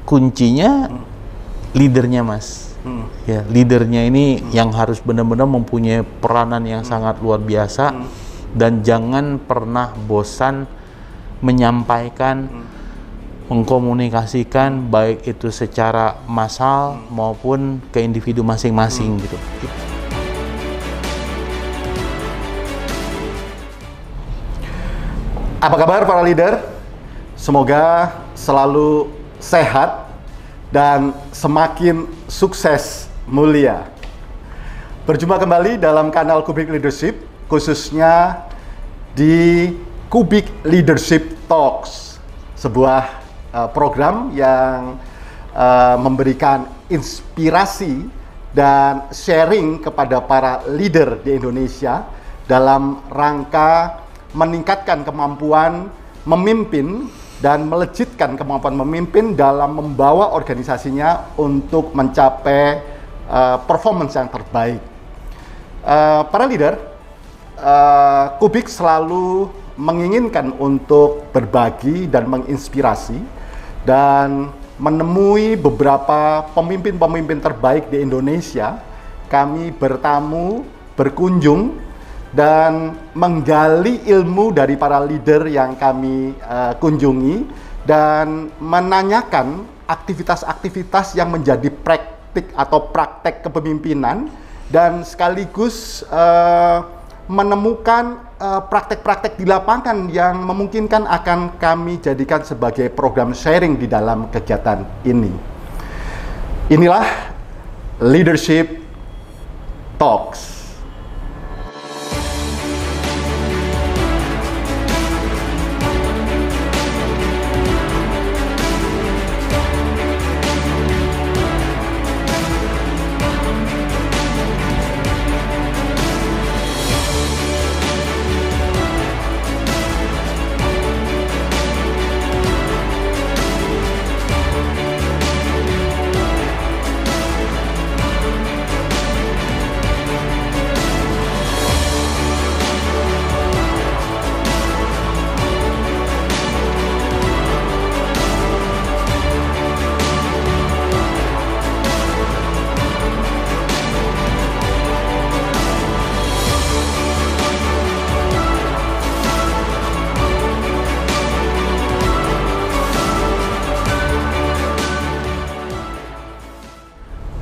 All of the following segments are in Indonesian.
kuncinya leadernya, Mas. Ya, leadernya ini yang harus benar-benar mempunyai peranan yang sangat luar biasa dan jangan pernah bosan menyampaikan, mengkomunikasikan baik itu secara massal maupun ke individu masing-masing gitu. Apa kabar para leader? Semoga selalu sehat dan semakin sukses mulia. Berjumpa kembali dalam kanal Kubik Leadership, khususnya di Kubik Leadership Talks, sebuah program yang memberikan inspirasi dan sharing kepada para leader di Indonesia dalam rangka meningkatkan kemampuan memimpin dan melejitkan kemampuan memimpin dalam membawa organisasinya untuk mencapai performance yang terbaik. Para leader, Kubik selalu menginginkan untuk berbagi dan menginspirasi dan menemui beberapa pemimpin-pemimpin terbaik di Indonesia. Kami bertamu, berkunjung, dan menggali ilmu dari para leader yang kami kunjungi dan menanyakan aktivitas-aktivitas yang menjadi praktek kepemimpinan dan sekaligus menemukan praktek-praktek di lapangan yang memungkinkan akan kami jadikan sebagai program sharing di dalam kegiatan ini. Inilah Leadership Talks.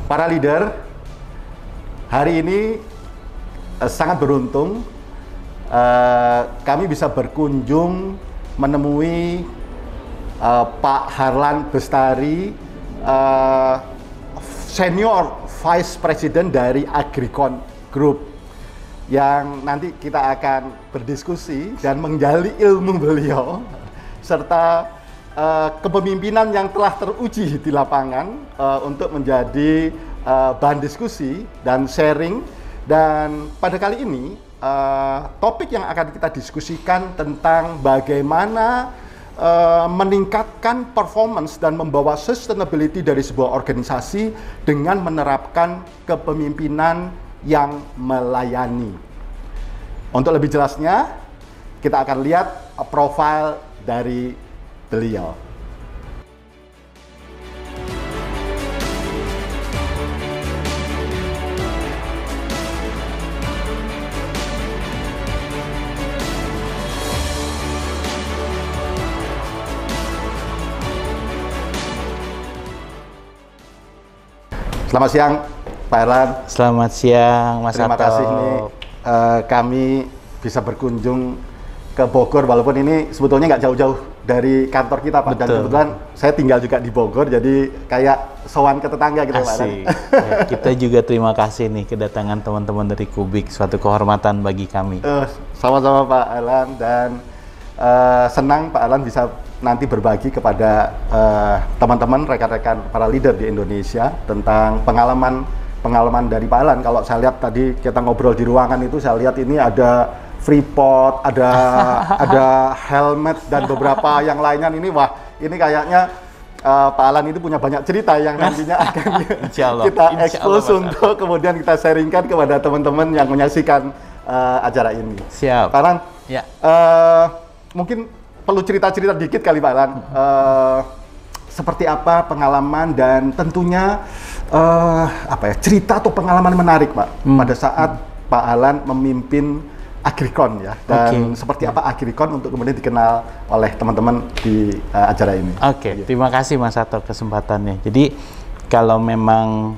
Para leader, hari ini sangat beruntung kami bisa berkunjung menemui Pak Harlan Bestari, Senior Vice President dari Agricon Group, yang nanti kita akan berdiskusi dan menggali ilmu beliau serta kepemimpinan yang telah teruji di lapangan untuk menjadi bahan diskusi dan sharing. Dan pada kali ini topik yang akan kita diskusikan tentang bagaimana meningkatkan performance dan membawa sustainability dari sebuah organisasi dengan menerapkan kepemimpinan yang melayani. Untuk lebih jelasnya, kita akan lihat profil dari beliau. Selamat siang, Pak Harlan. Selamat siang, Mas Terima Ato. kasih nih kami bisa berkunjung ke Bogor, walaupun ini sebetulnya nggak jauh-jauh dari kantor kita, Pak. Dan kebetulan saya tinggal juga di Bogor, jadi kayak sowan ke tetangga gitu, Pak. Ya, kita juga terima kasih nih kedatangan teman-teman dari Kubik, suatu kehormatan bagi kami. Sama-sama Pak Harlan, dan senang Pak Harlan bisa nanti berbagi kepada teman-teman, rekan-rekan para leader di Indonesia tentang pengalaman dari Pak Harlan. Kalau saya lihat tadi kita ngobrol di ruangan itu, saya lihat ini ada Freeport, ada helmet dan beberapa yang lainnya. Ini wah, ini kayaknya Pak Harlan itu punya banyak cerita yang nantinya akan kita expose untuk kemudian kita sharingkan kepada teman-teman yang menyaksikan acara ini. Siap. Pak Harlan, ya. Mungkin perlu cerita-cerita dikit kali Pak Harlan. seperti apa pengalaman dan tentunya cerita atau pengalaman menarik Pak pada saat Pak Alan memimpin Agricon ya, dan seperti apa Agricon untuk kemudian dikenal oleh teman-teman di acara ini. Terima kasih Mas Atok kesempatannya. Jadi kalau memang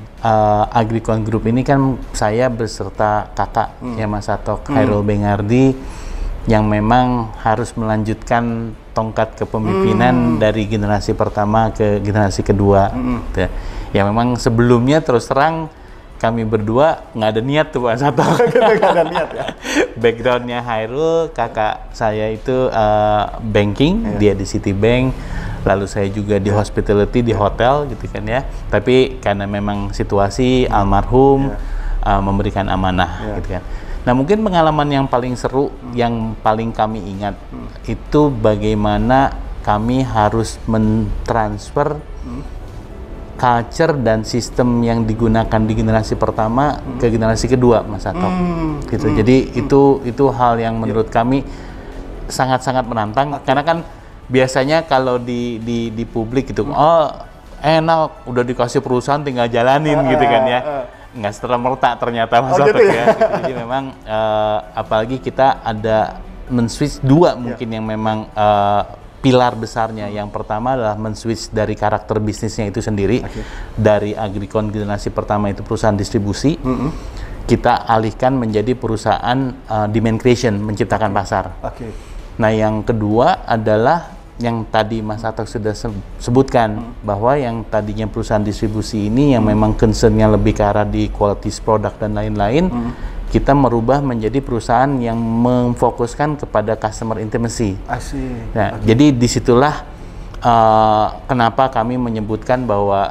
Agricon Group ini kan saya beserta kakak ya Mas Atok, Khairul Bengardi, yang memang harus melanjutkan tongkat kepemimpinan dari generasi pertama ke generasi kedua. Ya memang sebelumnya terus terang kami berdua nggak ada niat tuh Mas Atok. Nggak ada niat ya. Backgroundnya Khairul, kakak saya itu banking, dia di Citibank, lalu saya juga di hospitality, di hotel gitu kan ya. Tapi karena memang situasi almarhum memberikan amanah gitu kan. Nah mungkin pengalaman yang paling seru, yang paling kami ingat itu bagaimana kami harus mentransfer culture dan sistem yang digunakan di generasi pertama ke generasi kedua, Mas Atok. Gitu. Jadi itu hal yang menurut kami sangat-sangat menantang, karena kan biasanya kalau di publik gitu, enak udah dikasih perusahaan tinggal jalanin gitu kan ya. Nggak serta-merta ternyata Mas Atok gitu ya. Jadi memang apalagi kita ada men-switch dua mungkin yang memang pilar besarnya. Yang pertama adalah men-switch dari karakter bisnisnya itu sendiri. Dari Agricon generasi pertama itu perusahaan distribusi, kita alihkan menjadi perusahaan demand creation, menciptakan pasar. Nah yang kedua adalah yang tadi Mas Atok sudah sebutkan, bahwa yang tadinya perusahaan distribusi ini yang memang concernnya lebih ke arah di quality product dan lain-lain, kita merubah menjadi perusahaan yang memfokuskan kepada customer intimacy. Nah, jadi disitulah kenapa kami menyebutkan bahwa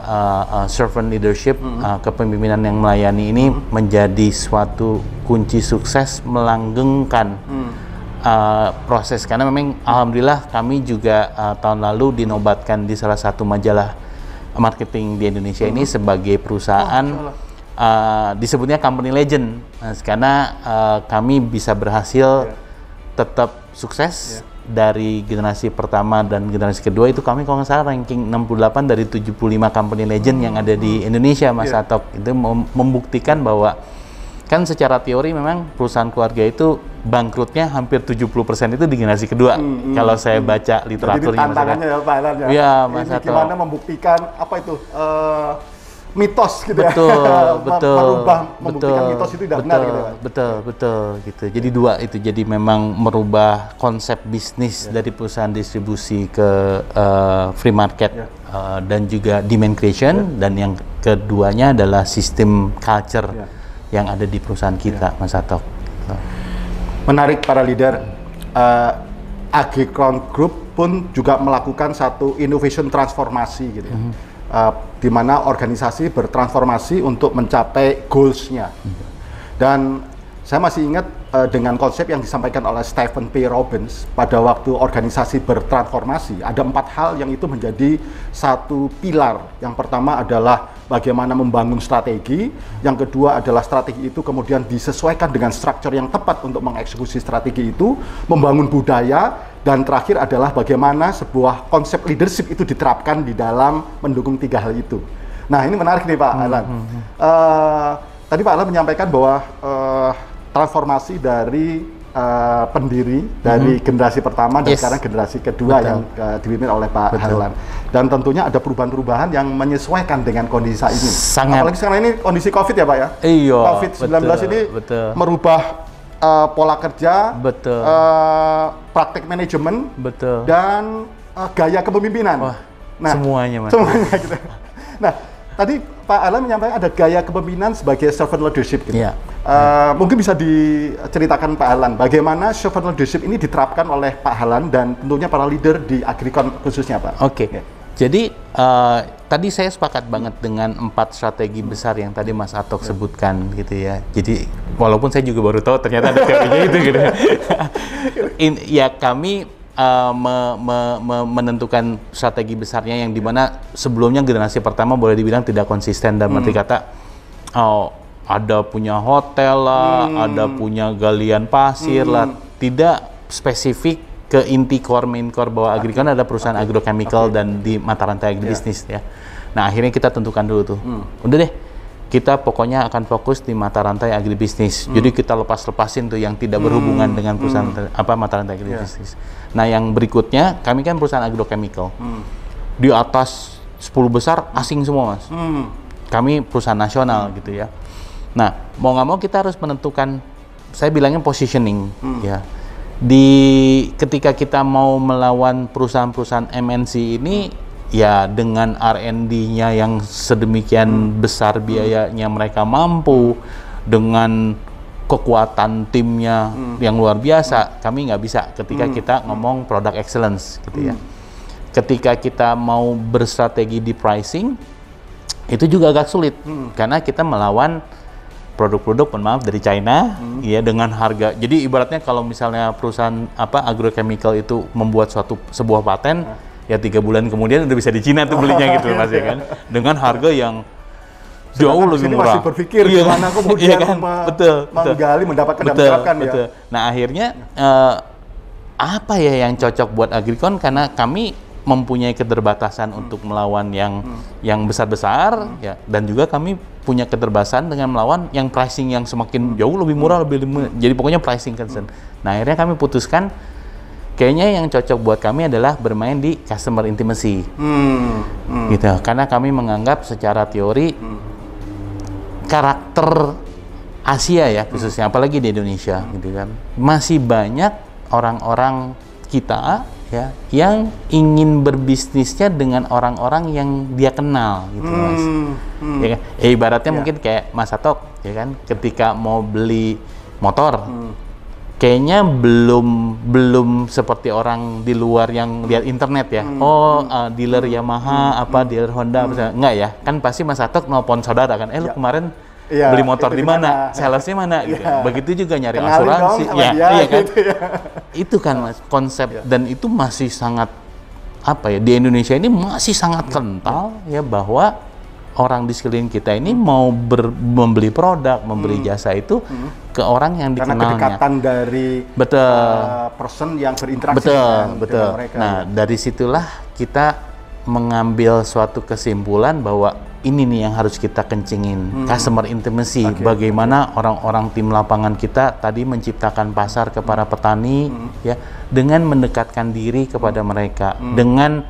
servant leadership, kepemimpinan yang melayani ini menjadi suatu kunci sukses melanggengkan proses. Karena memang alhamdulillah kami juga tahun lalu dinobatkan di salah satu majalah marketing di Indonesia ini sebagai perusahaan disebutnya company legend, karena kami bisa berhasil tetap sukses dari generasi pertama dan generasi kedua. Itu kami kalau nggak salah ranking 68 dari 75 company legend yang ada di Indonesia, Mas Atok. Itu membuktikan bahwa kan secara teori memang perusahaan keluarga itu bangkrutnya hampir 70% itu di generasi kedua. Kalau saya baca literaturnya. Jadi tantangannya ya Pak Alan ya. Iya, Mas Atok. Gimana membuktikan apa itu mitos gitu betul, ya. Betul, membuktikan mitos itu tidak benar gitu ya. Betul gitu. Jadi dua itu, jadi memang merubah konsep bisnis dari perusahaan distribusi ke free market dan juga demand creation, dan yang keduanya adalah sistem culture yang ada di perusahaan kita, Mas Atok. Menarik para leader. Agricon Group pun juga melakukan satu innovation transformasi gitu ya. Di mana organisasi bertransformasi untuk mencapai goals-nya. Dan saya masih ingat dengan konsep yang disampaikan oleh Stephen P. Robbins pada waktu organisasi bertransformasi, ada 4 hal yang itu menjadi satu pilar. Yang pertama adalah bagaimana membangun strategi, yang kedua adalah strategi itu kemudian disesuaikan dengan struktur yang tepat untuk mengeksekusi strategi itu, membangun budaya, dan terakhir adalah bagaimana sebuah konsep leadership itu diterapkan di dalam mendukung 3 hal itu. Nah ini menarik nih Pak Alan. Tadi Pak Alan menyampaikan bahwa transformasi dari pendiri dari generasi pertama dan sekarang generasi kedua yang dipimpin oleh Pak Alan. Dan tentunya ada perubahan-perubahan yang menyesuaikan dengan kondisi saat ini. Apalagi sekarang ini kondisi COVID ya Pak ya. Iya. COVID-19 ini merubah pola kerja, praktek manajemen, dan gaya kepemimpinan. Wah, nah, semuanya Mas. Semuanya gitu. Nah, tadi Pak Alan menyampaikan ada gaya kepemimpinan sebagai servant leadership gitu. Mungkin bisa diceritakan Pak Alan bagaimana servant leadership ini diterapkan oleh Pak Alan dan tentunya para leader di Agricon khususnya Pak. Jadi tadi saya sepakat banget dengan 4 strategi besar yang tadi Mas Atok sebutkan gitu ya. Jadi walaupun saya juga baru tahu ternyata ada teorinya itu gitu. Ya kami menentukan strategi besarnya yang dimana sebelumnya generasi pertama boleh dibilang tidak konsisten, dalam arti kata ada punya hotel lah, ada punya galian pasir lah, tidak spesifik ke inti main core bahwa Agricon ada perusahaan agrochemical dan di mata rantai agribisnis ya. Nah, akhirnya kita tentukan dulu tuh. Udah deh, kita pokoknya akan fokus di mata rantai agribisnis. Jadi kita lepasin tuh yang tidak berhubungan dengan perusahaan mata rantai agribisnis. Nah, yang berikutnya kami kan perusahaan agrochemical. Di atas 10 besar asing semua, Mas. Kami perusahaan nasional gitu ya. Nah, mau nggak mau kita harus menentukan, saya bilangnya positioning ya. Ketika kita mau melawan perusahaan-perusahaan MNC ini ya dengan R&D-nya yang sedemikian besar biayanya mereka mampu, dengan kekuatan timnya yang luar biasa, kami nggak bisa ketika kita ngomong product excellence gitu ya. Ketika kita mau berstrategi di pricing, itu juga agak sulit karena kita melawan produk-produk dari China ya dengan harga. Jadi ibaratnya kalau misalnya perusahaan agrochemical itu membuat sebuah paten, ya 3 bulan kemudian udah bisa di Cina tuh belinya gitu Mas ya kan, dengan harga yang jauh lebih murah. Masih berpikir gimana kemudian menggali mendapatkan dan menerapkan ya. Nah, akhirnya apa ya yang cocok buat Agricon, karena kami mempunyai keterbatasan untuk melawan yang besar-besar ya, dan juga kami punya keterbatasan dengan melawan yang pricing yang semakin jauh lebih murah, jadi pokoknya pricing concern. Nah, akhirnya kami putuskan kayaknya yang cocok buat kami adalah bermain di customer intimacy, gitu. Karena kami menganggap secara teori karakter Asia ya khususnya, apalagi di Indonesia, gitu kan, masih banyak orang-orang kita ya yang ingin berbisnisnya dengan orang-orang yang dia kenal, gitu Mas. Ya kan? Ibaratnya mungkin kayak Mas Atok, ya kan, ketika mau beli motor. Kayaknya belum seperti orang di luar yang lihat internet ya. Dealer Yamaha, dealer Honda, enggak ya? Kan pasti Mas Atok nelpon saudara kan. Lu kemarin beli motor di mana? Salesnya mana? Gitu. Begitu juga nyari asuransi. Iya kan? Gitu ya. Itu kan Mas konsep, dan itu masih sangat di Indonesia ini masih sangat kental ya, bahwa orang di sekeliling kita ini mau membeli produk, membeli jasa itu ke orang yang dikenalnya. Karena kedekatan dari person yang berinteraksi dengan mereka. Nah, dari situlah kita mengambil suatu kesimpulan bahwa ini nih yang harus kita kencingin, customer intimacy. Bagaimana orang-orang tim lapangan kita tadi menciptakan pasar ke para petani ya, dengan mendekatkan diri kepada mereka, dengan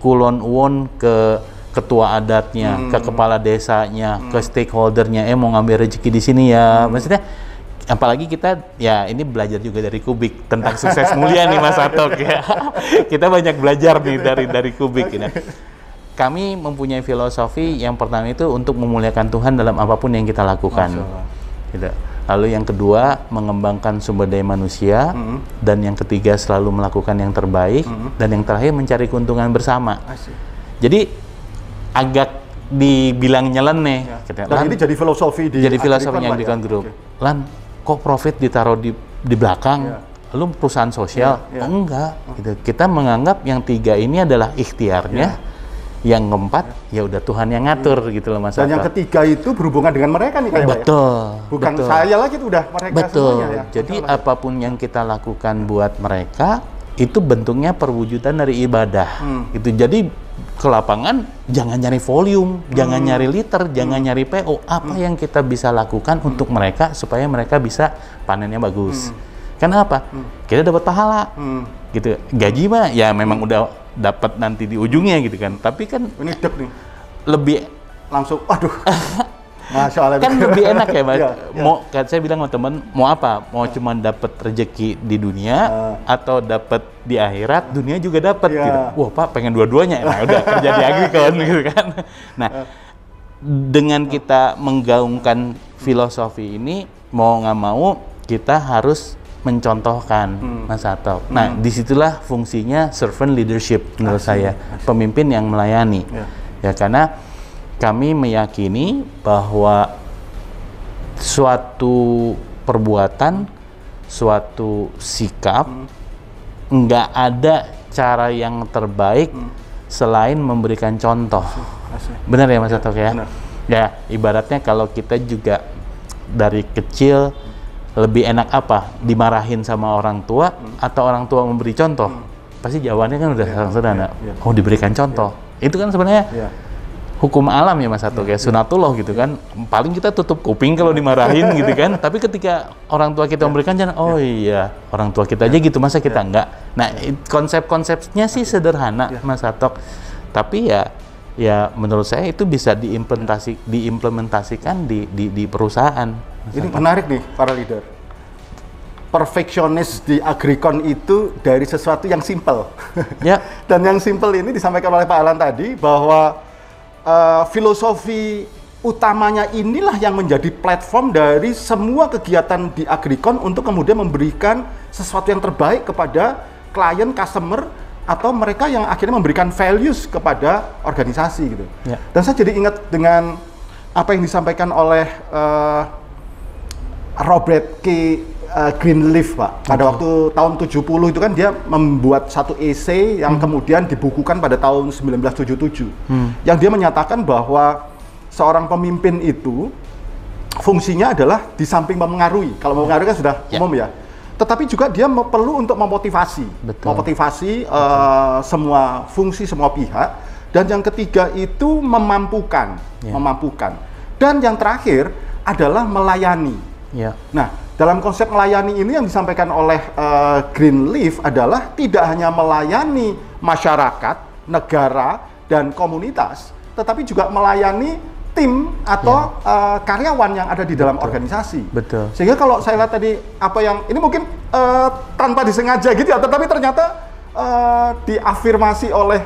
kulon uwon ke ketua adatnya, ke kepala desanya, ke stakeholdernya, mau ngambil rezeki di sini ya. Maksudnya, apalagi kita ya ini belajar juga dari Kubik tentang sukses mulia nih Mas Atok ya. Kita banyak belajar nih dari Kubik. Gitu. Kami mempunyai filosofi yang pertama itu untuk memuliakan Tuhan dalam apapun yang kita lakukan. Gitu. Lalu yang kedua, mengembangkan sumber daya manusia, dan yang ketiga selalu melakukan yang terbaik, dan yang terakhir mencari keuntungan bersama. Jadi agak dibilang nyeleneh. Dan ini jadi filosofi filosofinya Agricon Group. Lan, kok profit ditaruh di belakang? Lu perusahaan sosial? Enggak. Gitu. Kita menganggap yang 3 ini adalah ikhtiarnya, yang keempat ya udah Tuhan yang ngatur gitu loh Mas. Dan yang ketiga itu berhubungan dengan mereka nih kayaknya. Bukan saya lagi, itu udah mereka semuanya ya. Jadi apapun yang kita lakukan buat mereka itu bentuknya perwujudan dari ibadah. Itu jadi ke lapangan jangan nyari volume, jangan nyari liter, jangan nyari PO. Apa yang kita bisa lakukan untuk mereka supaya mereka bisa panennya bagus. Kenapa? Kita dapat pahala. Gitu. Gaji mah ya memang udah dapat nanti di ujungnya gitu kan. Tapi kan ini dek nih. Lebih langsung aduh. Masya Allah. Kan lebih enak ya, Mas. Mau saya bilang sama teman, mau apa? Mau cuma dapat rezeki di dunia atau dapat di akhirat, dunia juga dapat gitu. Wah, Pak, pengen dua-duanya. Nah, udah kerja di Agricon gitu kan. Nah, dengan kita menggaungkan filosofi ini, mau nggak mau kita harus mencontohkan Mas Atok. Nah, disitulah fungsinya servant leadership menurut saya, pemimpin yang melayani. Ya, karena kami meyakini bahwa suatu perbuatan, suatu sikap, nggak ada cara yang terbaik selain memberikan contoh. Benar ya Mas Atok ya? Ya, ibaratnya kalau kita juga dari kecil lebih enak apa? Dimarahin sama orang tua atau orang tua memberi contoh? Pasti jawabannya kan udah sangat sederhana. Oh, diberikan contoh. Itu kan sebenarnya hukum alam ya Mas Atok ya, sunatullah gitu kan. Paling kita tutup kuping kalau dimarahin gitu kan. Tapi ketika orang tua kita memberikan jangan, oh iya, orang tua kita aja gitu, masa kita enggak. Nah, konsep-konsepnya sih sederhana Mas Atok. Tapi ya menurut saya itu bisa diimplementasikan di perusahaan. Ini menarik nih para leader. Perfeksionis di agrikon itu dari sesuatu yang simple. Ya. Dan yang simple ini disampaikan oleh Pak Alan tadi bahwa filosofi utamanya inilah yang menjadi platform dari semua kegiatan di agrikon untuk kemudian memberikan sesuatu yang terbaik kepada klien, customer, atau mereka yang akhirnya memberikan values kepada organisasi gitu. Ya. Dan saya jadi ingat dengan apa yang disampaikan oleh Robert K. Greenleaf, Pak. Pada waktu tahun 70 itu kan dia membuat satu esai yang kemudian dibukukan pada tahun 1977. Yang dia menyatakan bahwa seorang pemimpin itu fungsinya adalah di samping memengaruhi. Kalau memengaruhi kan sudah umum ya. Tetapi juga dia perlu untuk memotivasi. Memotivasi semua fungsi, semua pihak. Dan yang ketiga itu memampukan. Memampukan. Dan yang terakhir adalah melayani. Nah, dalam konsep melayani ini yang disampaikan oleh Greenleaf adalah tidak hanya melayani masyarakat, negara, dan komunitas, tetapi juga melayani tim atau karyawan yang ada di dalam organisasi. Sehingga kalau saya lihat tadi apa yang ini mungkin tanpa disengaja gitu ya, tetapi ternyata diafirmasi oleh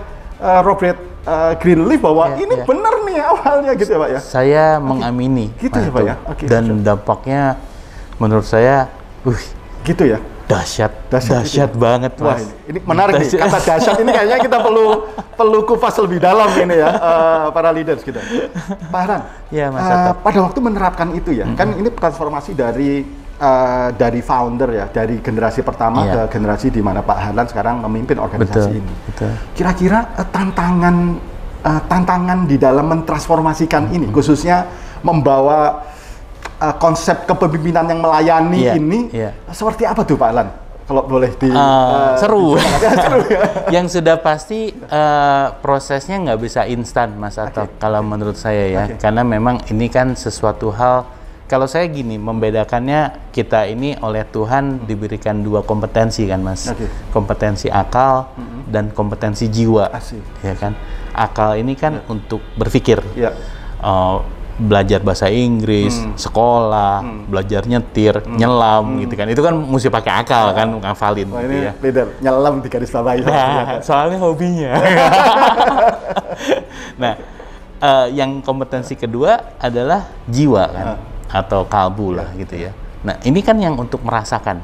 Robert Greenleaf bahwa ini benar nih awalnya gitu ya Pak ya. Saya mengamini gitu ya Pak ya. Dan dampaknya menurut saya, gitu ya. Dahsyat gitu. Banget Mas. Wah, ini menarik nih, kata dahsyat ini kayaknya kita perlu kupas lebih dalam ini ya, para leaders kita. Pak Haran, ya, Mas pada waktu menerapkan itu ya, kan ini transformasi dari founder ya, dari generasi pertama ke generasi di mana Pak Harlan sekarang memimpin organisasi ini. Kira-kira tantangan di dalam mentransformasikan ini, khususnya membawa konsep kepemimpinan yang melayani ini seperti apa tuh Pak Alan? Kalau boleh seru. Yang sudah pasti prosesnya nggak bisa instan Mas Atok kalau menurut saya ya, karena memang ini kan sesuatu hal. Kalau saya gini, membedakannya kita ini oleh Tuhan diberikan dua kompetensi kan Mas, kompetensi akal dan kompetensi jiwa, ya kan. Akal ini kan untuk berpikir. Belajar bahasa Inggris, sekolah, belajar nyetir, nyelam gitu kan. Itu kan mesti pakai akal kan, ngafalin gitu ini ya. Leader, nyelam di garis bawahi. Soalnya hobinya. Nah, yang kompetensi kedua adalah jiwa kan, atau kalbu lah gitu ya. Nah, ini kan yang untuk merasakan.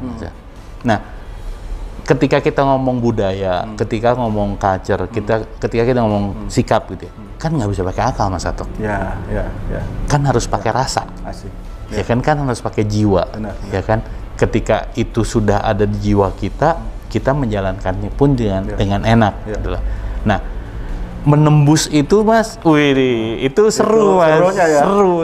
Nah, ketika kita ngomong budaya, ketika ngomong culture, ketika kita ngomong sikap gitu ya, kan nggak bisa pakai akal Mas Atok. Kan harus pakai rasa. Ya kan harus pakai jiwa. Ya kan, ketika itu sudah ada di jiwa kita menjalankannya pun dengan enak. Gitu. Nah, menembus itu Mas, itu seru Mas,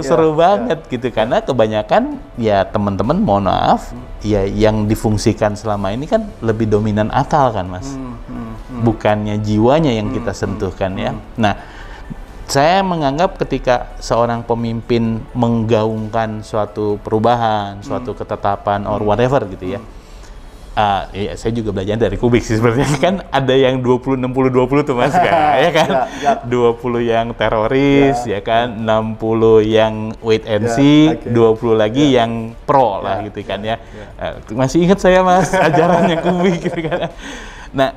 seru banget gitu, karena kebanyakan ya teman-teman mohon maaf ya yang difungsikan selama ini kan lebih dominan akal kan Mas, bukannya jiwanya yang kita sentuhkan ya. Nah, saya menganggap ketika seorang pemimpin menggaungkan suatu perubahan, suatu ketetapan or whatever gitu ya. Ya, saya juga belajar dari Kubik sih sebenarnya kan, ada yang 20-60-20 tuh Mas kan, ya kan, 20 yang teroris, ya kan, 60 yang wait and see, 20 lagi yang pro lah gitu kan ya. Masih ingat saya Mas ajarannya Kubik gitu kan. Nah,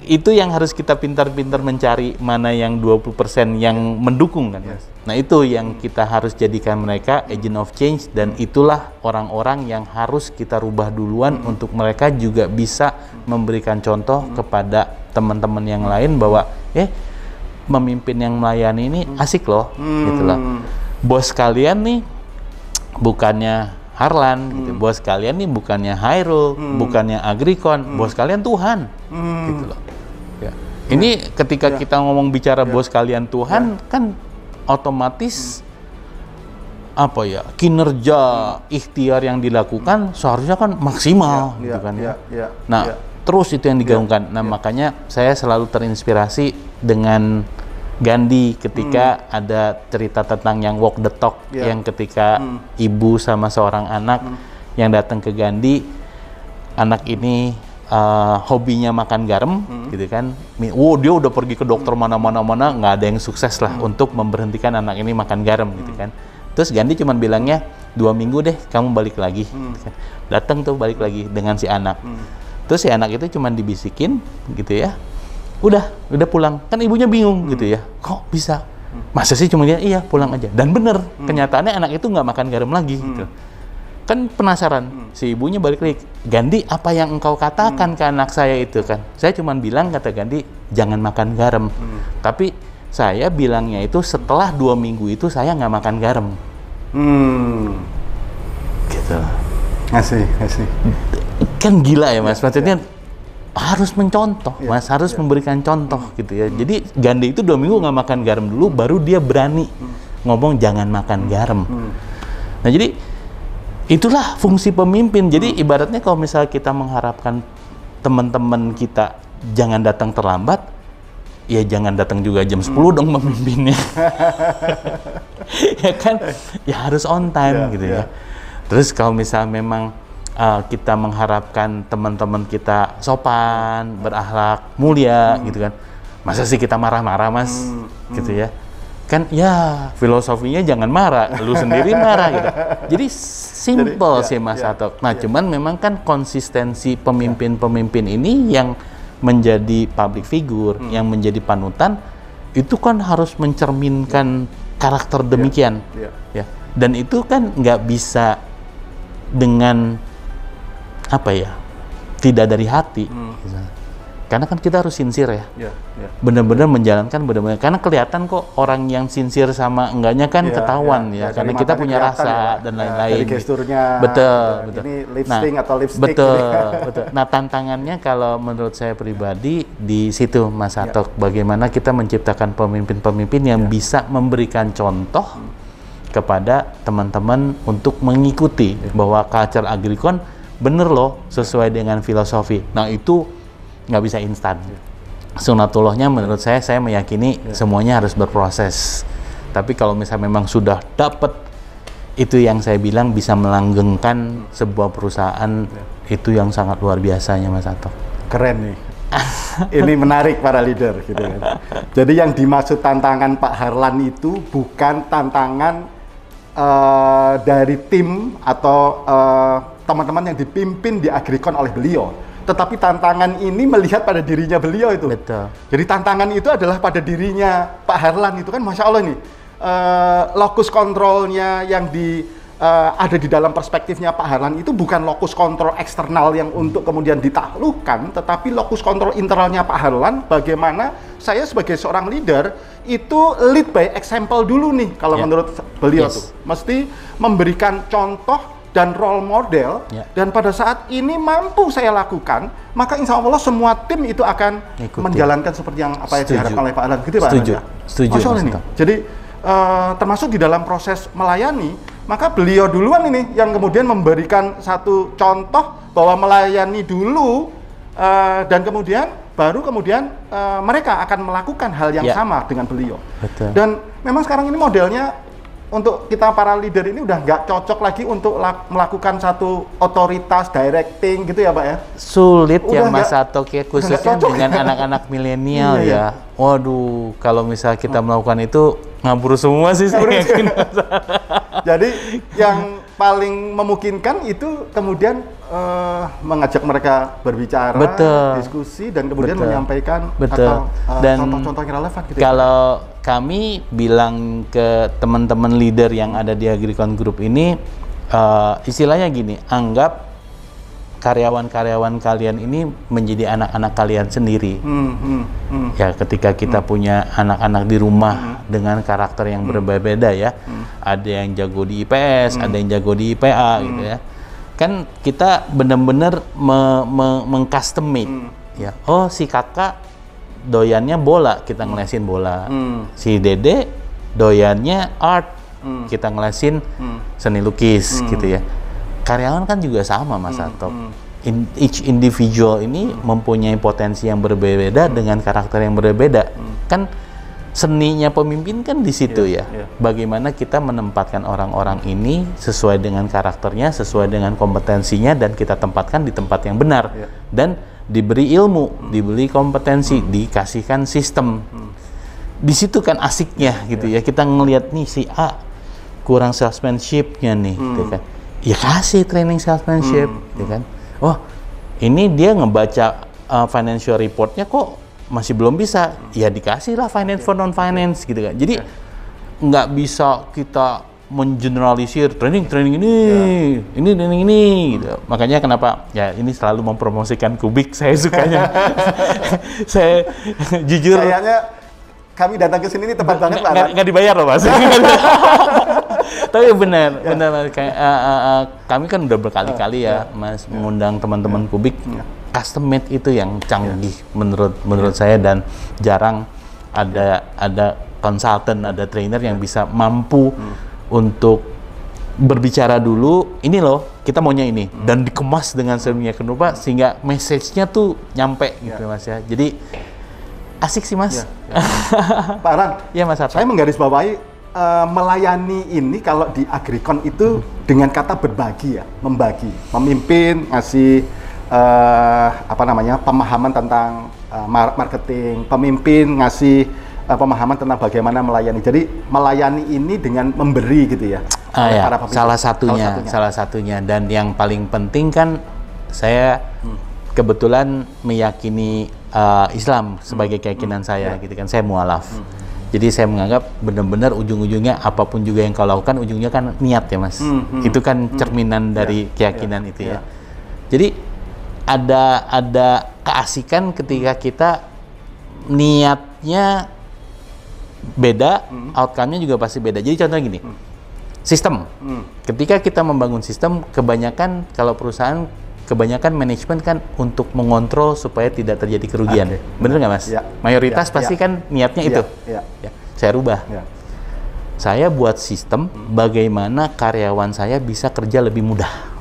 itu yang harus kita pintar-pintar mencari mana yang 20% yang mendukung kan Mas. Nah, itu yang kita harus jadikan mereka agent of change, dan itulah orang-orang yang harus kita rubah duluan untuk mereka juga bisa memberikan contoh kepada teman-teman yang lain bahwa memimpin yang melayani ini asik loh gitu loh. Bos kalian nih bukannya Harlan gitu. Bos kalian nih bukannya Hairul, bukannya Agrikon, bos kalian Tuhan gitu loh. Ya. Ini ketika kita ngomong bicara bos kalian Tuhan kan otomatis apa ya, kinerja ikhtiar yang dilakukan seharusnya kan maksimal gitu kan ya. Nah, terus itu yang digaungkan. Nah, makanya saya selalu terinspirasi dengan Gandhi ketika ada cerita tentang yang walk the talk, yang ketika ibu sama seorang anak yang datang ke Gandhi, anak ini hobinya makan garam, gitu kan. Dia udah pergi ke dokter mana-mana, nggak ada yang sukses lah untuk memberhentikan anak ini makan garam, gitu kan. Terus Gandhi cuma bilangnya 2 minggu deh kamu balik lagi. Gitu kan. Datang tuh balik lagi dengan si anak. Terus si anak itu cuma dibisikin, gitu ya. Udah pulang. Kan ibunya bingung gitu ya. Kok bisa? Masa sih cuma dia, iya pulang aja. Dan bener, kenyataannya anak itu nggak makan garam lagi gitu. Kan penasaran, si ibunya balik lagi. Gandhi, apa yang engkau katakan ke anak saya itu kan? Saya cuma bilang, kata Gandhi, jangan makan garam. Tapi saya bilangnya itu setelah 2 minggu itu saya nggak makan garam. Gitu. Ngasih. Kan gila ya Mas, maksudnya harus mencontoh, Mas, harus memberikan contoh gitu ya. Jadi Gandhi itu 2 minggu nggak makan garam dulu, baru dia berani ngomong jangan makan garam. Nah, jadi itulah fungsi pemimpin. Jadi ibaratnya kalau misalnya kita mengharapkan teman-teman kita jangan datang terlambat, ya jangan datang juga jam 10 dong pemimpinnya. Ya kan, ya harus on time gitu ya. Terus kalau misalnya memang kita mengharapkan teman-teman kita sopan, berakhlak, mulia, gitu kan. Masa sih kita marah-marah, Mas? Gitu ya. Kan ya filosofinya jangan marah, lu sendiri marah gitu. Jadi simple sih Mas Atok. Nah, cuman memang kan konsistensi pemimpin-pemimpin ini yang menjadi public figure, yang menjadi panutan, itu kan harus mencerminkan karakter demikian. Ya. Dan itu kan nggak bisa dengan apa ya, tidak dari hati, karena kan kita harus sincere ya, benar-benar menjalankan benar-benar, karena kelihatan kok orang yang sincere sama enggaknya kan ketahuan ya, karena kita punya rasa dan lain-lain. Dari gesturnya, betul. Ini lipstick atau lipstick. Betul. Nah, tantangannya kalau menurut saya pribadi di situ Mas Atok, bagaimana kita menciptakan pemimpin-pemimpin yang bisa memberikan contoh kepada teman-teman untuk mengikuti bahwa culture agrikon bener loh, sesuai dengan filosofi. Nah, itu nggak bisa instan. Sunatullahnya menurut saya meyakini semuanya harus berproses. Tapi kalau misalnya memang sudah dapat, itu yang saya bilang bisa melanggengkan sebuah perusahaan, itu yang sangat luar biasanya Mas Atok. Keren nih. Ini menarik para leader gitu kan. Jadi yang dimaksud tantangan Pak Harlan itu bukan tantangan dari tim atau teman-teman yang dipimpin di Agrikon oleh beliau, tetapi tantangan ini melihat pada dirinya beliau itu. Betul. Jadi tantangan itu adalah pada dirinya Pak Harlan itu kan, Masya Allah nih, lokus kontrolnya yang ada di dalam perspektifnya Pak Harlan itu bukan lokus kontrol eksternal yang untuk kemudian ditaklukkan, tetapi lokus kontrol internalnya Pak Harlan, bagaimana saya sebagai seorang leader itu lead by example dulu nih, kalau menurut beliau tuh mesti memberikan contoh dan role model, dan pada saat ini mampu saya lakukan, maka insya Allah semua tim itu akan menjalankan seperti yang apa yang diharapkan oleh Pak Harlan, gitu Pak. Setuju. Jadi termasuk di dalam proses melayani, maka beliau duluan ini yang kemudian memberikan satu contoh bahwa melayani dulu, dan kemudian baru kemudian mereka akan melakukan hal yang sama dengan beliau. Betul. Dan memang sekarang ini modelnya untuk kita para leader ini udah nggak cocok lagi untuk melakukan satu otoritas directing gitu ya Pak ya? Sulit udah ya Mas Atok ya, khususnya dengan anak-anak milenial ya. Waduh, kalau misal kita melakukan itu ngabur semua sih saya yakin. Jadi yang paling memungkinkan itu kemudian mengajak mereka berbicara, diskusi, dan kemudian menyampaikan atau contoh-contoh yang relevan gitu. Kalau kami bilang ke teman-teman leader yang ada di Agrikon Group ini, istilahnya gini, anggap karyawan-karyawan kalian ini menjadi anak-anak kalian sendiri. Ya, ketika kita punya anak-anak di rumah dengan karakter yang berbeda-beda ya, ada yang jago di IPS, ada yang jago di IPA gitu ya. Kan kita benar-benar meng-customate ya. Oh, si kakak doyannya bola, kita ngelesin bola. Si Dede doyannya art, kita ngelesin seni lukis gitu ya. Karyawan kan juga sama Mas Atok. Each individual ini mempunyai potensi yang berbeda dengan karakter yang berbeda. Kan seninya pemimpin kan di situ ya. Bagaimana kita menempatkan orang-orang ini sesuai dengan karakternya, sesuai dengan kompetensinya, dan kita tempatkan di tempat yang benar. Dan diberi ilmu, diberi kompetensi, dikasihkan sistem. Di situ kan asiknya gitu ya. Kita ngelihat nih si A kurang salesmanship-nya nih, gitu kan. Ya kasih training salesmanship, gitu kan. Oh, ini dia ngebaca financial report-nya kok masih belum bisa, ya dikasih lah finance for non-finance gitu kan. Jadi nggak bisa kita mengeneralisir training ini gitu. Makanya kenapa ya ini selalu mempromosikan Kubik, saya sukanya. Saya jujur kayaknya kami datang ke sini ini tepat banget Pak. Nggak dibayar loh Mas. Tapi benar kayak kami kan udah berkali-kali ya Mas mengundang teman-teman Kubik. Custom made itu yang canggih menurut saya, dan jarang ada konsultan, ada trainer yang bisa mampu untuk berbicara dulu, ini loh kita maunya ini, dan dikemas dengan sedemikian rupa sehingga message-nya tuh nyampe gitu Mas ya. Jadi asik sih Mas. Pak Alan, ya Mas Arta. Saya menggarisbawahi melayani ini kalau di Agricon itu dengan kata berbagi ya, membagi, memimpin, ngasih pemahaman tentang marketing, pemimpin ngasih pemahaman tentang bagaimana melayani. Jadi melayani ini dengan memberi gitu ya. Ya, salah satunya. Dan yang paling penting kan saya kebetulan meyakini Islam sebagai keyakinan saya gitu kan. Saya mualaf. Jadi saya menganggap benar-benar ujung-ujungnya apapun juga yang kau lakukan, ujungnya kan niat ya Mas. Itu kan cerminan dari keyakinan itu ya. Jadi ada keasikan ketika kita niatnya beda, outcome-nya juga pasti beda. Jadi contohnya gini, sistem. Ketika kita membangun sistem, kebanyakan kalau perusahaan, kebanyakan manajemen kan untuk mengontrol supaya tidak terjadi kerugian. Bener nggak Mas? Mayoritas pasti kan niatnya itu. Saya rubah. Saya buat sistem bagaimana karyawan saya bisa kerja lebih mudah.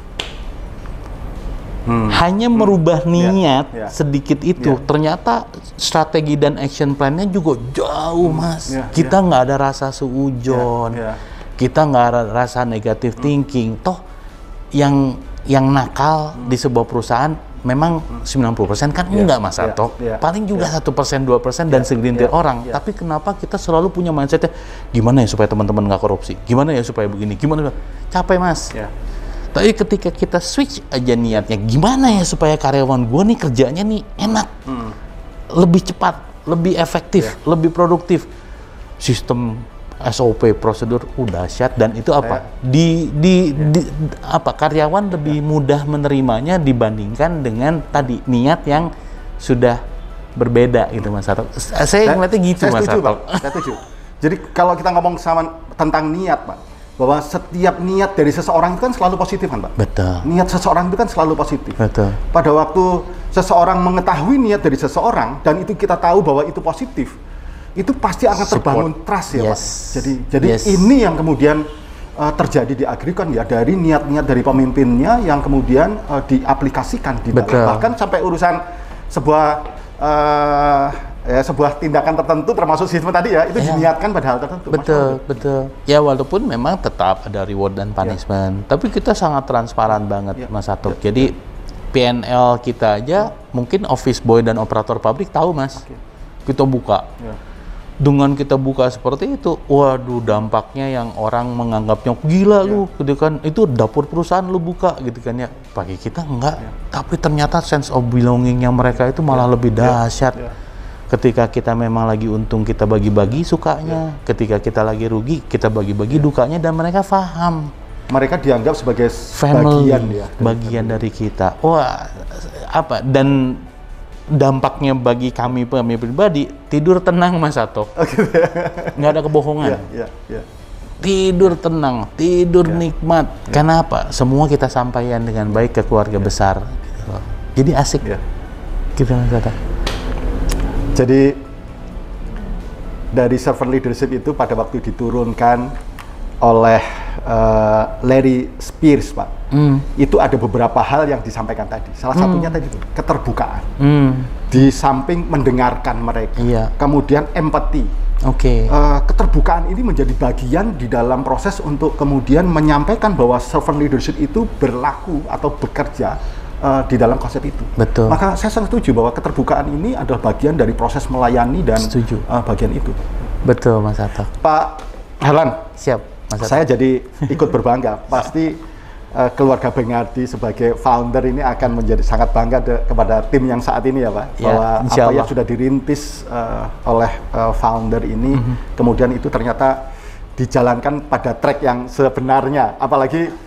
Hanya merubah niat sedikit itu, ternyata strategi dan action plan-nya juga jauh Mas. Kita nggak ada rasa seujon, kita nggak ada rasa negative thinking. Toh yang nakal di sebuah perusahaan memang 90% kan enggak Mas Atok. Paling juga 1%, 2% dan segelintir orang. Tapi kenapa kita selalu punya mindset-nya gimana ya supaya teman-teman nggak korupsi? Gimana ya supaya begini? Gimana? Capek Mas. Tapi ketika kita switch aja niatnya, gimana ya supaya karyawan gue nih kerjanya nih enak, lebih cepat, lebih efektif, lebih produktif. Sistem SOP, prosedur udah dahsyat, dan itu apa? Karyawan lebih mudah menerimanya dibandingkan dengan tadi niat yang sudah berbeda gitu Mas Atok. Saya ngeliatnya gitu Mas Atok. Saya setuju. Jadi kalau kita ngomong tentang niat Pak, bahwa setiap niat dari seseorang itu kan selalu positif kan Pak? Betul. Niat seseorang itu kan selalu positif. Betul. Pada waktu seseorang mengetahui niat dari seseorang dan itu kita tahu bahwa itu positif, itu pasti akan terbangun trust ya Pak. Jadi ini yang kemudian terjadi di Agricon ya, dari niat-niat dari pemimpinnya yang kemudian diaplikasikan di dalam. Bahkan sampai urusan sebuah tindakan tertentu termasuk sistem tadi ya, itu diniatkan pada hal tertentu. Betul. Ya walaupun memang tetap ada reward dan punishment, tapi kita sangat transparan banget Mas Atok. Jadi PNL kita aja mungkin office boy dan operator pabrik tahu Mas. Kita buka. Dengan kita buka seperti itu, waduh dampaknya yang orang menganggapnya gila lu, gitu kan. Itu dapur perusahaan lu buka gitu kan ya. Bagi kita enggak, tapi ternyata sense of belonging-nya mereka itu malah lebih dahsyat. Ketika kita memang lagi untung, kita bagi-bagi sukanya. Ketika kita lagi rugi, kita bagi-bagi dukanya, dan mereka paham. Mereka dianggap sebagai family, bagian dari kita. Wah, dan dampaknya bagi kami pribadi, tidur tenang Mas Atok. Nggak ada kebohongan. Tidur tenang, tidur nikmat. Kenapa? Semua kita sampaikan dengan baik ke keluarga besar. Jadi asik. Gitu Mas Atok. Jadi dari servant leadership itu pada waktu diturunkan oleh Larry Spears, Pak. Itu ada beberapa hal yang disampaikan tadi. Salah satunya tadi itu keterbukaan. Di samping mendengarkan mereka, kemudian empati. Keterbukaan ini menjadi bagian di dalam proses untuk kemudian menyampaikan bahwa servant leadership itu berlaku atau bekerja di dalam konsep itu. Betul. Maka saya sangat setuju bahwa keterbukaan ini adalah bagian dari proses melayani dan bagian itu. Betul, Mas Atta. Pak Harlan. Siap. Saya jadi ikut berbangga. Pasti keluarga Bengardi sebagai founder ini akan menjadi sangat bangga kepada tim yang saat ini ya Pak. Bahwa apa yang sudah dirintis oleh founder ini, kemudian itu ternyata dijalankan pada track yang sebenarnya. Apalagi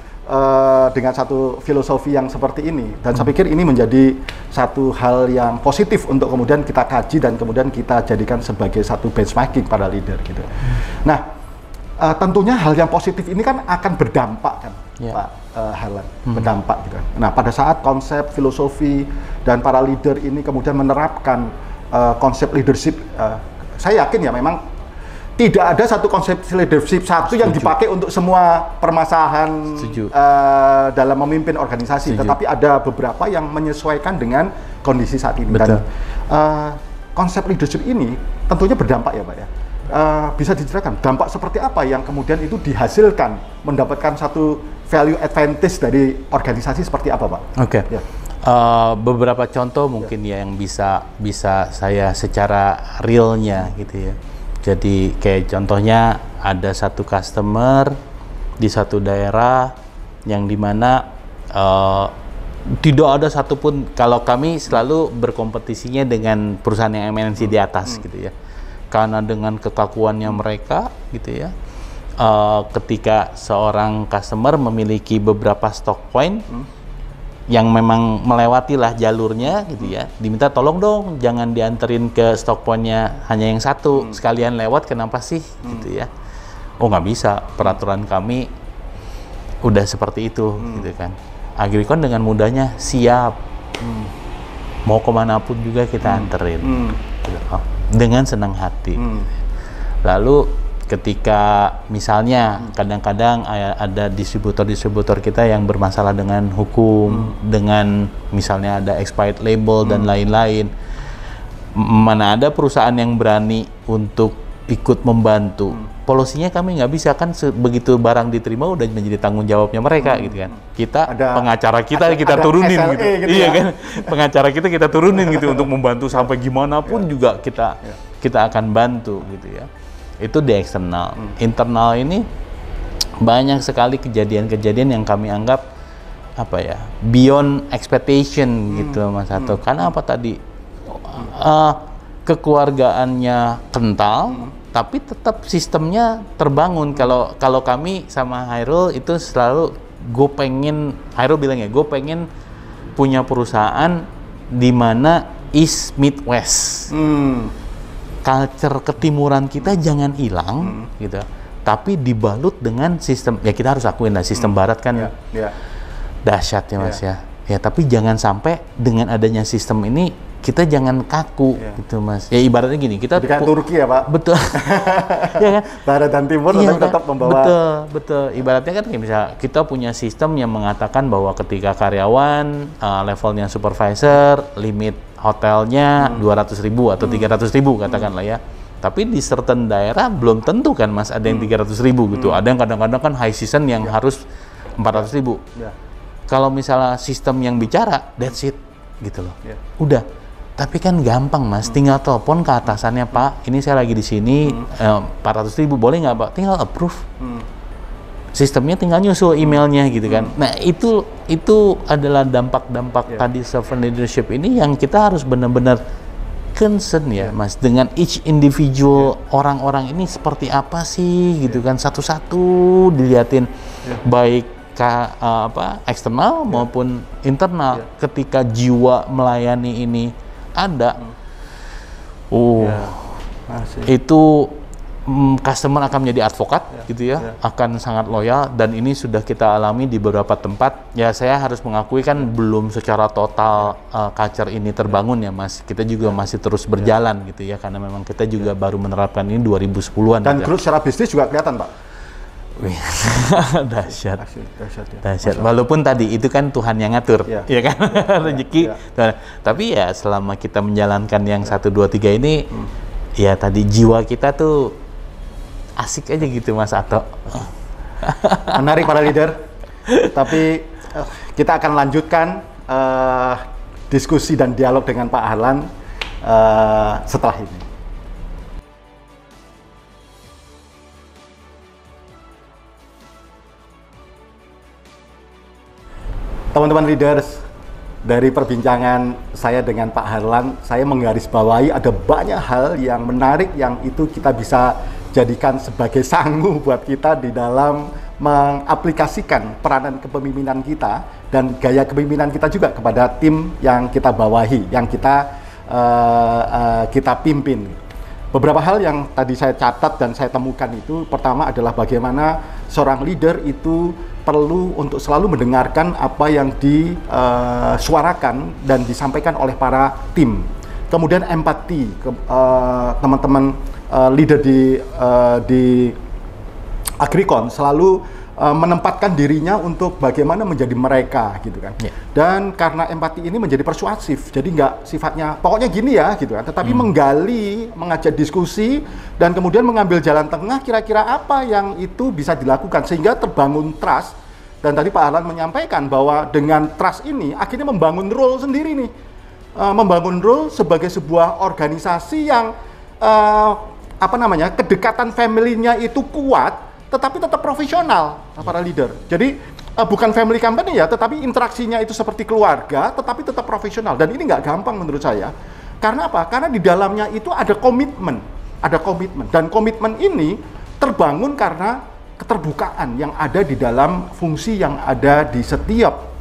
dengan satu filosofi yang seperti ini. Dan saya pikir ini menjadi satu hal yang positif untuk kemudian kita kaji dan kemudian kita jadikan sebagai satu benchmarking para leader gitu. Nah, tentunya hal yang positif ini kan akan berdampak kan, Pak Harlan, berdampak gitu. Nah, pada saat konsep filosofi dan para leader ini kemudian menerapkan konsep leadership, saya yakin ya memang tidak ada satu konsep leadership satu yang dipakai untuk semua permasalahan dalam memimpin organisasi, tetapi ada beberapa yang menyesuaikan dengan kondisi saat ini. Dan konsep leadership ini tentunya berdampak ya Pak ya. Bisa diceritakan dampak seperti apa yang kemudian itu dihasilkan mendapatkan satu value advantage dari organisasi seperti apa Pak? Beberapa contoh mungkin ya yang bisa saya secara realnya gitu ya. Jadi kayak contohnya ada satu customer di satu daerah yang dimana tidak ada satupun, kalau kami selalu berkompetisinya dengan perusahaan yang MNC di atas gitu ya. Karena dengan kekakuannya mereka gitu ya, ketika seorang customer memiliki beberapa stock point yang memang melewatilah jalurnya gitu ya, diminta tolong dong jangan dianterin ke stock pointnya hanya yang satu, sekalian lewat, kenapa sih gitu ya. Oh nggak bisa, peraturan kami udah seperti itu gitu kan. Agricon dengan mudahnya siap, mau kemanapun juga kita anterin gitu. Dengan senang hati. Lalu ketika misalnya kadang-kadang ada distributor-distributor kita yang bermasalah dengan hukum, dengan misalnya ada expired label dan lain-lain, mana ada perusahaan yang berani untuk ikut membantu. Polosinya kami nggak bisa kan, begitu barang diterima udah menjadi tanggung jawabnya mereka gitu kan. Kita pengacara kita turunin SLA gitu. Iya kan, pengacara kita turunin gitu untuk membantu sampai gimana pun juga kita akan bantu gitu ya. Itu di eksternal. Internal ini banyak sekali kejadian-kejadian yang kami anggap apa ya, beyond expectation gitu Mas Ato. Karena apa tadi, kekeluargaannya kental, tapi tetap sistemnya terbangun. Kalau kami sama Hairul itu selalu, Hairul bilang ya, gue pengen punya perusahaan di mana East meet West. Culture ketimuran kita jangan hilang gitu, tapi dibalut dengan sistem, ya kita harus akuin lah sistem barat kan dahsyat ya Mas ya. Tapi jangan sampai dengan adanya sistem ini kita jangan kaku gitu Mas. Ya ibaratnya gini, kita kayak Turki ya Pak. Betul. Ya kan? Barat dan timur tapi tetap membawa. Betul. Ibaratnya kan kayak misalnya kita punya sistem yang mengatakan bahwa ketika karyawan levelnya supervisor, limit hotelnya 200.000 atau 300.000 katakanlah ya. Tapi di certain daerah belum tentu kan Mas ada yang 300.000 gitu. Ada yang kadang-kadang kan high season yang harus 400.000. Kalau misalnya sistem yang bicara, that's it gitu loh. Udah. Tapi kan gampang Mas, tinggal telepon ke atasannya, Pak, ini saya lagi di sini, 400.000 boleh nggak Pak? Tinggal approve. Sistemnya tinggal nyusul emailnya gitu kan. Nah itu adalah dampak-dampak tadi servant leadership ini yang kita harus benar-benar concern ya Mas, dengan each individual orang-orang ini seperti apa sih gitu kan, satu-satu dilihatin baik eksternal maupun internal. Ketika jiwa melayani ini ada, itu customer akan menjadi advokat gitu ya, akan sangat loyal. Dan ini sudah kita alami di beberapa tempat ya. Saya harus mengakui kan belum secara total culture ini terbangun ya Mas, kita juga masih terus berjalan gitu ya, karena memang kita juga baru menerapkan ini 2010-an dan growth secara bisnis juga kelihatan Pak. Dahsyat. Dahsyat ya. Dahsyat. Walaupun tadi itu kan Tuhan yang ngatur, ya kan, rezeki. Tapi ya selama kita menjalankan yang 1, 2, 3 ini, ya tadi jiwa kita tuh asik aja gitu Mas Ato. Menarik para leader. Tapi kita akan lanjutkan diskusi dan dialog dengan Pak Harlan setelah ini. Teman-teman leaders, dari perbincangan saya dengan Pak Harlan, saya menggarisbawahi ada banyak hal yang menarik yang itu kita bisa jadikan sebagai sangu buat kita di dalam mengaplikasikan peranan kepemimpinan kita dan gaya kepemimpinan kita juga kepada tim yang kita bawahi, yang kita pimpin. Beberapa hal yang tadi saya catat dan saya temukan itu, pertama adalah bagaimana seorang leader itu perlu untuk selalu mendengarkan apa yang disuarakan dan disampaikan oleh para tim. Kemudian empati, teman-teman leader di Agricon selalu menempatkan dirinya untuk bagaimana menjadi mereka gitu kan. Dan karena empati ini menjadi persuasif, jadi nggak sifatnya pokoknya gini ya gitu kan, tetapi menggali, mengajak diskusi dan kemudian mengambil jalan tengah kira-kira apa yang itu bisa dilakukan sehingga terbangun trust. Dan tadi Pak Harlan menyampaikan bahwa dengan trust ini akhirnya membangun role sendiri nih, membangun role sebagai sebuah organisasi yang kedekatan family-nya itu kuat tetapi tetap profesional para leader. Jadi bukan family company ya, tetapi interaksinya itu seperti keluarga, tetapi tetap profesional. Dan ini nggak gampang menurut saya. Karena apa? Karena di dalamnya itu ada komitmen, dan komitmen ini terbangun karena keterbukaan yang ada di dalam fungsi yang ada di setiap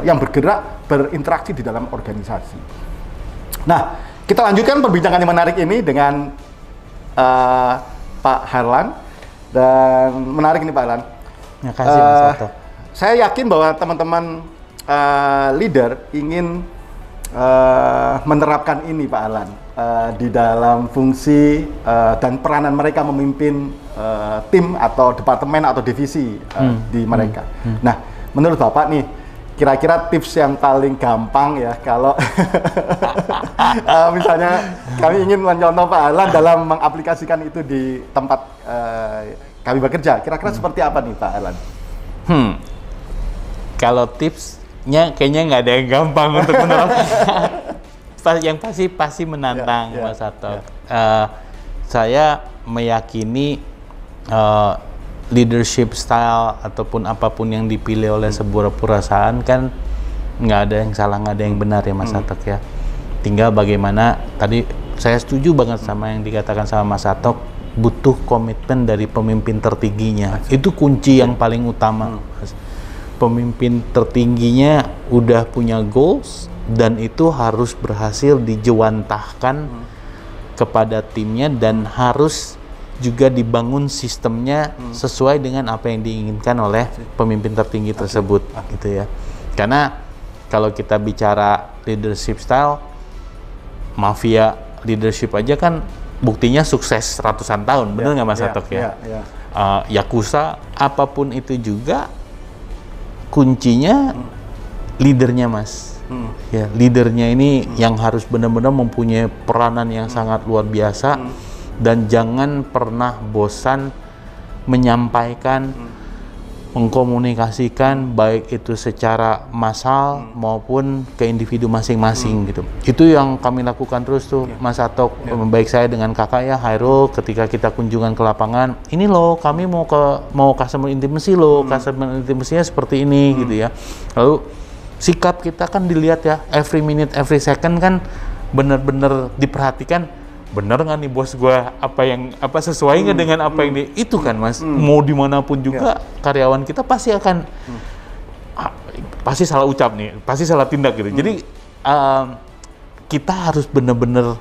yang bergerak, berinteraksi di dalam organisasi. Nah, kita lanjutkan perbincangan yang menarik ini dengan Pak Harlan, dan menarik ini Pak Harlan. Terima kasih Mas Ato. Saya yakin bahwa teman-teman leader ingin menerapkan ini Pak Harlan di dalam fungsi dan peranan mereka memimpin tim atau departemen atau divisi di mereka. Nah, menurut Bapak nih, kira-kira tips yang paling gampang ya kalau misalnya kami ingin mencontoh Pak Harlan dalam mengaplikasikan itu di tempat kami bekerja, kira-kira seperti apa nih Pak Harlan? Kalau tipsnya kayaknya nggak ada yang gampang untuk menerapkan. Yang pasti menantang Mas Ato. Saya meyakini leadership style ataupun apapun yang dipilih oleh sebuah perusahaan kan nggak ada yang salah, nggak ada yang benar ya Mas Atok ya. Tinggal bagaimana, tadi saya setuju banget sama yang dikatakan sama Mas Atok, butuh komitmen dari pemimpin tertingginya. Itu kunci yang paling utama. Pemimpin tertingginya udah punya goals dan itu harus berhasil dijewantahkan kepada timnya dan harus juga dibangun sistemnya sesuai dengan apa yang diinginkan oleh pemimpin tertinggi tersebut gitu ya. Karena kalau kita bicara leadership style, mafia leadership aja kan buktinya sukses ratusan tahun, bener nggak Mas Atok ya? Yakuza, apapun itu juga kuncinya leadernya Mas. Ya, leadernya ini yang harus benar-benar mempunyai peranan yang sangat luar biasa. Dan jangan pernah bosan menyampaikan, mengkomunikasikan baik itu secara massal maupun ke individu masing-masing gitu. Itu yang kami lakukan terus tuh Mas Atok, baik saya dengan kakak ya Hairul, ketika kita kunjungan ke lapangan, ini loh kami mau customer intimacy loh, customer intimacy-nya seperti ini gitu ya. Lalu sikap kita kan dilihat ya, every minute, every second kan benar-benar diperhatikan. Bener nggak nih bos gue apa sesuai nggak dengan apa yang itu kan Mas, mau dimanapun juga karyawan kita pasti akan pasti salah ucap nih, pasti salah tindak gitu. Jadi kita harus benar-benar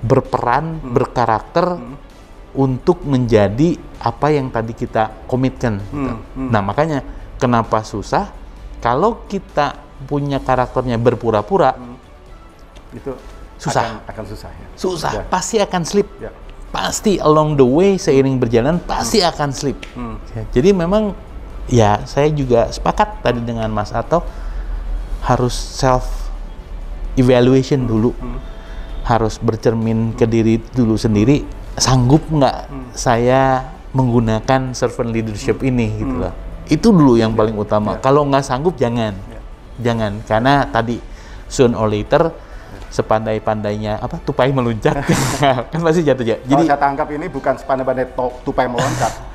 berperan, berkarakter untuk menjadi apa yang tadi kita komitkan. Nah makanya kenapa susah kalau kita punya karakternya berpura-pura, itu susah, akan susah ya. Susah, pasti akan slip. pasti along the way seiring berjalan pasti akan slip. Ya, jadi memang ya saya juga sepakat tadi dengan Mas Ato, harus self evaluation dulu, harus bercermin ke diri dulu sendiri, sanggup nggak saya menggunakan servant leadership ini gitu loh. Itu dulu yang paling utama. Kalau nggak sanggup jangan, karena tadi soon or later sepandai-pandainya tupai meluncat kan pasti jatuh. Jadi kalau saya tangkap ini bukan sepandai-pandai tupai meloncat.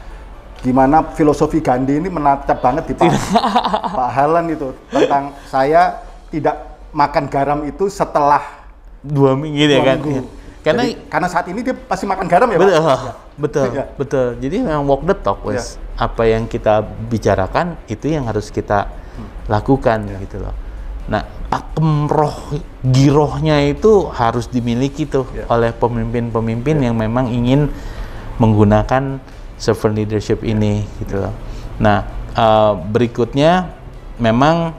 Gimana filosofi Gandhi ini menancap banget di Pak Harlan itu tentang saya tidak makan garam itu setelah 2 minggu ya kan. Minggu. Karena saat ini dia pasti makan garam ya, betul, Pak? Betul, betul. Jadi memang walk the talk, wes. Apa yang kita bicarakan itu yang harus kita lakukan gitu loh. Nah, pakem girohnya itu harus dimiliki tuh oleh pemimpin-pemimpin yang memang ingin menggunakan servant leadership ini gitu loh. Nah, berikutnya memang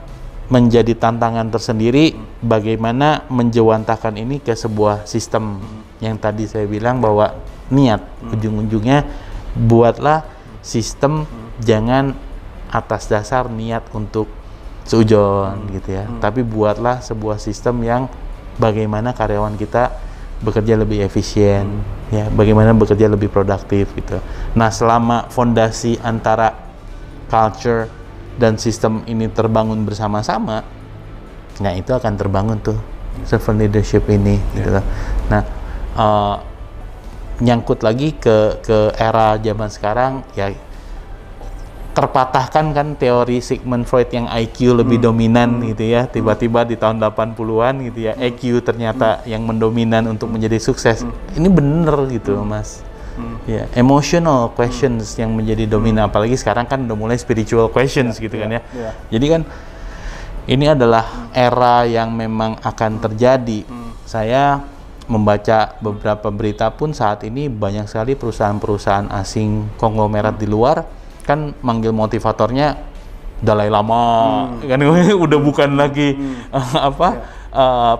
menjadi tantangan tersendiri bagaimana menjewantahkan ini ke sebuah sistem yang tadi saya bilang bahwa niat ujung-ujungnya buatlah sistem jangan atas dasar niat untuk seujon gitu ya, tapi buatlah sebuah sistem yang bagaimana karyawan kita bekerja lebih efisien ya, bagaimana bekerja lebih produktif gitu. Nah, selama fondasi antara culture dan sistem ini terbangun bersama-sama, nah itu akan terbangun tuh servant leadership ini gitu. Nah, nyangkut lagi ke era zaman sekarang ya, terpatahkan kan teori Sigmund Freud yang IQ lebih dominan gitu ya, tiba-tiba di tahun 80-an gitu ya, EQ ternyata yang mendominan untuk menjadi sukses. Ini bener gitu Mas. Ya, emotional questions yang menjadi dominan, apalagi sekarang kan udah mulai spiritual questions gitu kan ya. Jadi kan ini adalah era yang memang akan terjadi. Saya membaca beberapa berita pun saat ini banyak sekali perusahaan-perusahaan asing konglomerat di luar kan manggil motivatornya Dalai Lama, kan udah bukan lagi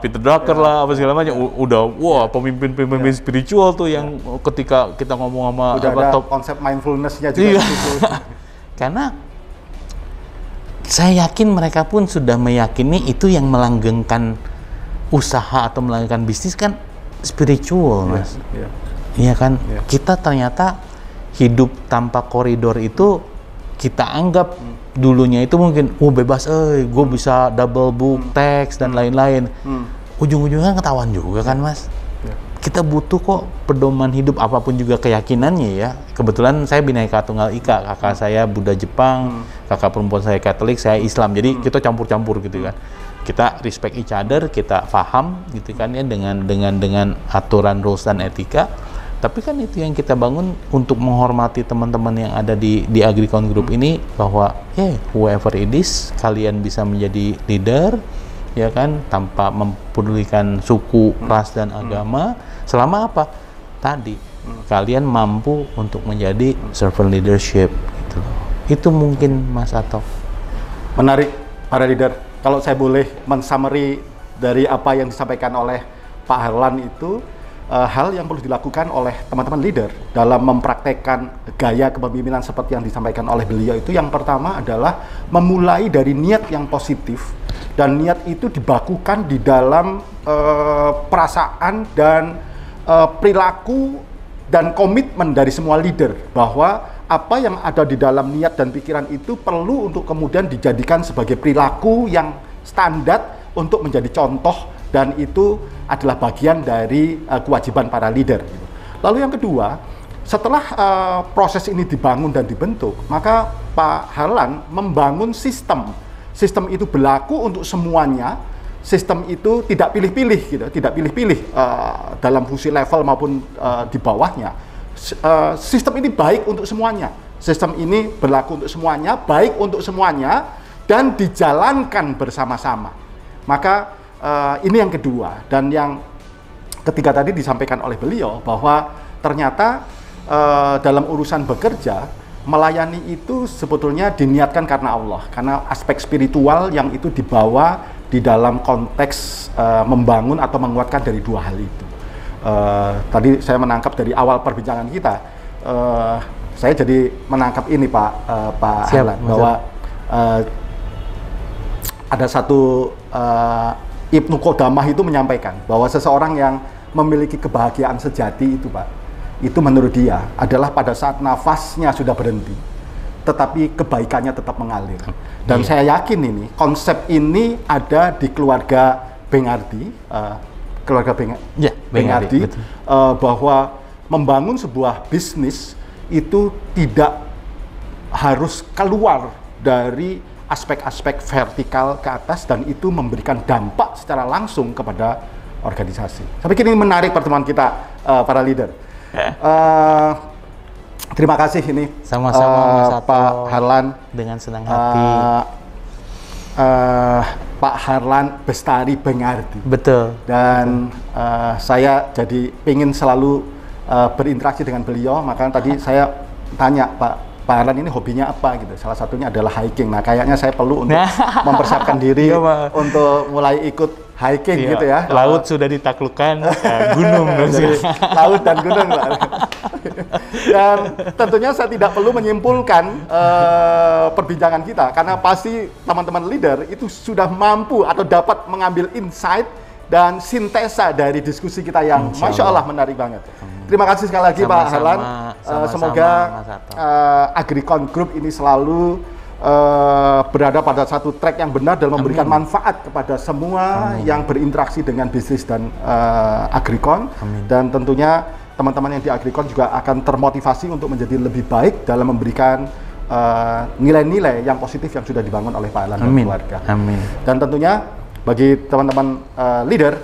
Peter Drucker lah apa segala macam, udah pemimpin spiritual tuh yang ketika kita ngomong sama udah ada top konsep mindfulness-nya juga gitu. Karena saya yakin mereka pun sudah meyakini itu yang melanggengkan usaha atau melanggengkan bisnis kan spiritual, Mas. Iya kan? Kita ternyata hidup tanpa koridor itu kita anggap dulunya itu mungkin bebas, gue bisa double book teks dan lain-lain. Ujung-ujungnya ketahuan juga kan Mas. Kita butuh kok pedoman hidup apapun juga keyakinannya ya. Kebetulan saya Bhinneka Tunggal Ika, kakak saya Buddha Jepang, kakak perempuan saya Katolik, saya Islam. Jadi kita campur-campur gitu kan. Kita respect each other, kita paham gitu kan ya dengan aturan rules dan etika. Tapi kan itu yang kita bangun untuk menghormati teman-teman yang ada di Agricon Group ini, bahwa whoever it is, kalian bisa menjadi leader ya kan, tanpa mempedulikan suku, ras dan agama, selama apa? Tadi kalian mampu untuk menjadi servant leadership gitu loh. Itu mungkin Mas Ato. Menarik para leader. Kalau saya boleh men-summary dari apa yang disampaikan oleh Pak Harlan itu, hal yang perlu dilakukan oleh teman-teman leader dalam mempraktekkan gaya kepemimpinan seperti yang disampaikan oleh beliau itu, yang pertama adalah memulai dari niat yang positif, dan niat itu dibakukan di dalam perasaan dan perilaku dan komitmen dari semua leader, bahwa apa yang ada di dalam niat dan pikiran itu perlu untuk kemudian dijadikan sebagai perilaku yang standar untuk menjadi contoh, dan itu adalah bagian dari kewajiban para leader. Lalu yang kedua, setelah proses ini dibangun dan dibentuk, maka Pak Harlan membangun sistem. Sistem itu berlaku untuk semuanya. Sistem itu tidak pilih-pilih gitu, tidak pilih-pilih dalam fungsi level maupun di bawahnya. Sistem ini baik untuk semuanya. Sistem ini berlaku untuk semuanya, baik untuk semuanya, dan dijalankan bersama-sama. Maka ini yang kedua, dan yang ketiga tadi disampaikan oleh beliau bahwa ternyata dalam urusan bekerja, melayani itu sebetulnya diniatkan karena Allah, karena aspek spiritual yang itu dibawa di dalam konteks membangun atau menguatkan dari dua hal itu. tadi saya menangkap dari awal perbincangan kita, saya jadi menangkap ini Pak Harlan, bahwa ada satu Ibnu Qodamah itu menyampaikan bahwa seseorang yang memiliki kebahagiaan sejati itu Pak, itu menurut dia adalah pada saat nafasnya sudah berhenti, tetapi kebaikannya tetap mengalir. Dan saya yakin ini, konsep ini ada di keluarga Bengardi, Bengardi, bahwa membangun sebuah bisnis itu tidak harus keluar dari aspek-aspek vertikal ke atas, dan itu memberikan dampak secara langsung kepada organisasi. Saya pikir ini menarik pertemuan kita, para leader. Terima kasih ini. Sama-sama Pak Harlan. Dengan senang hati. Pak Harlan Bestari Bengardi. Betul. Dan saya jadi ingin selalu berinteraksi dengan beliau, makanya tadi saya tanya Pak Harlan ini hobinya apa gitu. Salah satunya adalah hiking. Nah, kayaknya saya perlu untuk mempersiapkan diri untuk mulai ikut hiking gitu ya. Laut sudah ditaklukkan, gunung jadi, laut dan gunung Pak. Dan tentunya saya tidak perlu menyimpulkan perbincangan kita, karena pasti teman-teman leader itu sudah mampu atau dapat mengambil insight dan sintesa dari diskusi kita yang Masya Allah menarik banget. Terima kasih sekali lagi Pak Harlan. Semoga Agricon Group ini selalu berada pada satu track yang benar dan memberikan manfaat kepada semua yang berinteraksi dengan bisnis dan Agricon. Dan tentunya teman-teman yang di Agricon juga akan termotivasi untuk menjadi lebih baik dalam memberikan nilai-nilai yang positif yang sudah dibangun oleh Pak Harlan dan keluarga. Dan tentunya bagi teman-teman leader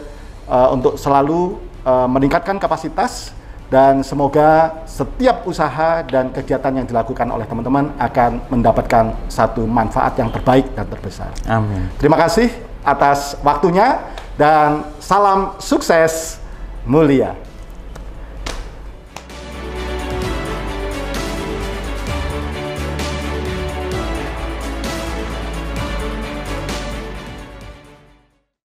untuk selalu meningkatkan kapasitas, dan semoga setiap usaha dan kegiatan yang dilakukan oleh teman-teman akan mendapatkan satu manfaat yang terbaik dan terbesar. Amin. Terima kasih atas waktunya dan salam sukses mulia.